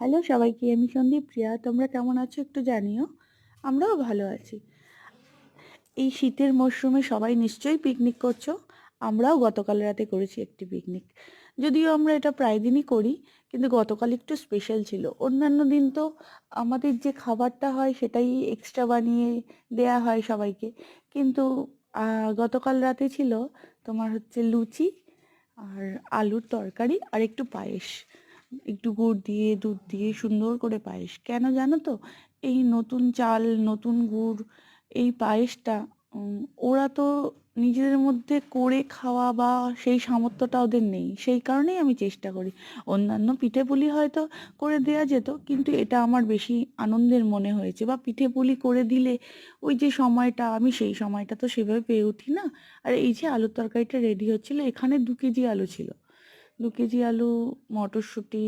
Hello সবাইকে, আমি সন্দীপ প্রিয়া। তোমরা কেমন আছো একটু জানিও। আমরাও ভালো আছি। এই শীতের মরশুমে সবাই নিশ্চয়ই পিকনিক করছো। আমরাও গতকাল রাতে করেছি একটি পিকনিক। যদিও আমরা এটা প্রায় দিনই করি, কিন্তু গতকাল একটু স্পেশাল ছিল। অন্যান্য দিন তো আমাদের যে খাবারটা হয় সেটাই এক্সট্রা বানিয়ে দেয়া হয় সবাইকে, কিন্তু গতকাল রাতে ছিল তোমার হচ্ছে লুচি আর আলুর তরকারি আর একটু পায়েস, একটু গুড় দিয়ে দুধ দিয়ে সুন্দর করে পায়েস। কেন জানো তো? এই নতুন চাল নতুন গুড়, এই পায়েসটা ওরা তো নিজেদের মধ্যে করে খাওয়া বা সেই সামর্থ্যটা ওদের নেই, সেই কারণেই আমি চেষ্টা করি। অন্যান্য পিঠে পুলি হয়তো করে দেওয়া যেত, কিন্তু এটা আমার বেশি আনন্দের মনে হয়েছে। বা পিঠে পুলি করে দিলে ওই যে সময়টা, আমি সেই সময়টা তো সেভাবে পেয়ে উঠি না। আর এই যে আলুর তরকারিটা রেডি হচ্ছিল, এখানে 2 কেজি আলু ছিল। 2 কেজি আলু, মটরশুঁটি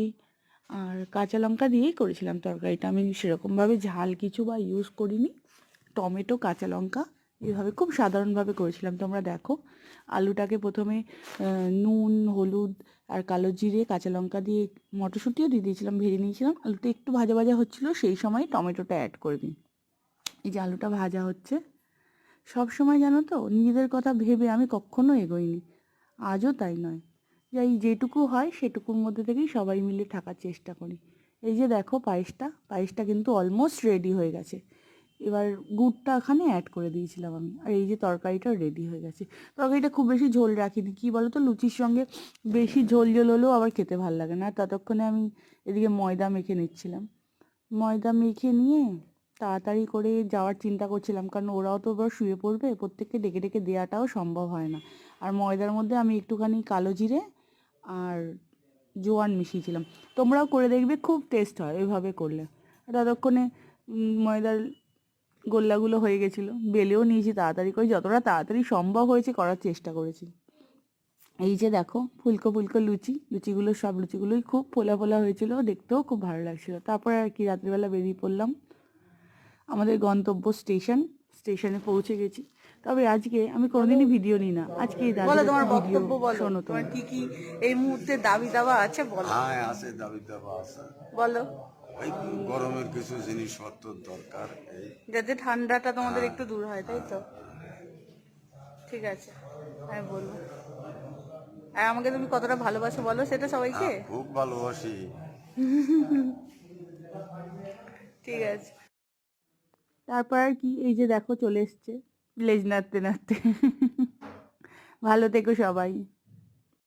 আর কাঁচা লঙ্কা দিয়েই করেছিলাম তরকারিটা। আমি সেরকমভাবে ঝাল কিছু বা ইউজ করিনি। টমেটো, কাঁচা লঙ্কা এভাবে খুব সাধারণভাবে করেছিলাম। তোমরা দেখো, আলুটাকে প্রথমে নুন, হলুদ আর কালো জিরে, কাঁচা লঙ্কা দিয়ে মটরশুঁটিও দিয়ে দিয়েছিলাম, ভেজে নিয়েছিলাম। আলুটা একটু ভাজা ভাজা হচ্ছিলো, সেই সময় টমেটোটা অ্যাড করে দিই। এই যে আলুটা ভাজা হচ্ছে, সব সময় জানো তো নিজেদের কথা ভেবে আমি কখনো এগোইনি, আজও তাই নয়। যাই যেটুকু হয় সেটুকুর মধ্যে থেকেই সবাই মিলে থাকার চেষ্টা করি। এই যে দেখো, পায়েসটা কিন্তু অলমোস্ট রেডি হয়ে গেছে। এবার গুড়টা এখানে অ্যাড করে দিয়েছিলাম আমি। আর এই যে তরকারিটাও রেডি হয়ে গেছে। তরকারিটা খুব বেশি ঝোল রাখিনি, কী বলো তো, লুচির সঙ্গে বেশি ঝোল ঝোল হলেও আবার খেতে ভালো লাগে না। ততক্ষণে আমি এদিকে ময়দা মেখে নিচ্ছিলাম। ময়দা মেখে নিয়ে তাড়াতাড়ি করে যাওয়ার চিন্তা করছিলাম, কারণ ওরাও তো এবার শুয়ে পড়বে, প্রত্যেককে ডেকে ডেকে দেওয়াটাও সম্ভব হয় না। আর ময়দার মধ্যে আমি একটুখানি কালো জিরে আর জোয়ান মিশিয়েছিলাম। তোমরাও করে দেখবে, খুব টেস্ট হয় ওইভাবে করলে। ততক্ষণে ময়দার গোল্লাগুলো হয়ে গেছিলো, বেলেও নিয়েছি তাড়াতাড়ি করে, যতটা তাড়াতাড়ি সম্ভব হয়েছে করার চেষ্টা করেছি। এই যে দেখো, ফুলকো ফুলকো লুচিগুলো, সব লুচিগুলোই খুব ফোলা ফোলা হয়েছিল, দেখতেও খুব ভালো লাগছিল। তারপরে আর কি, রাত্রিবেলা বেরিয়ে পড়লাম আমাদের গন্তব্য স্টেশনে পৌঁছে গেছি। তবে আজকে আমি কোনোদিনই ভিডিও নিই না, আজকে এই দাদুর তোমার একটা ভিডিও বক্তব্য বলো। শোনো তোমার তোমরা। কি কি এই মুহূর্তে দাবি দাবা আছে বলো। হ্যাঁ, আছে, দাবি দাবা আছে। বলো, এই গরমের কিছু জিনিসপত্র দরকার। এই যাতে ঠান্ডাটা তোমাদের হ্যাঁ, একটু দূর হয়, তাই তো? ঠিক আছে, আমি বলবো। আর আমাকে তুমি কতটা ভালোবাসো বলো সেটা সবাইকে। খুব ভালোবাসি। ঠিক আছে। তারপর আর কি, এই যে দেখো চলে এসছে লেজ নাড়তে নাড়তে। ভালো থেকো সবাই।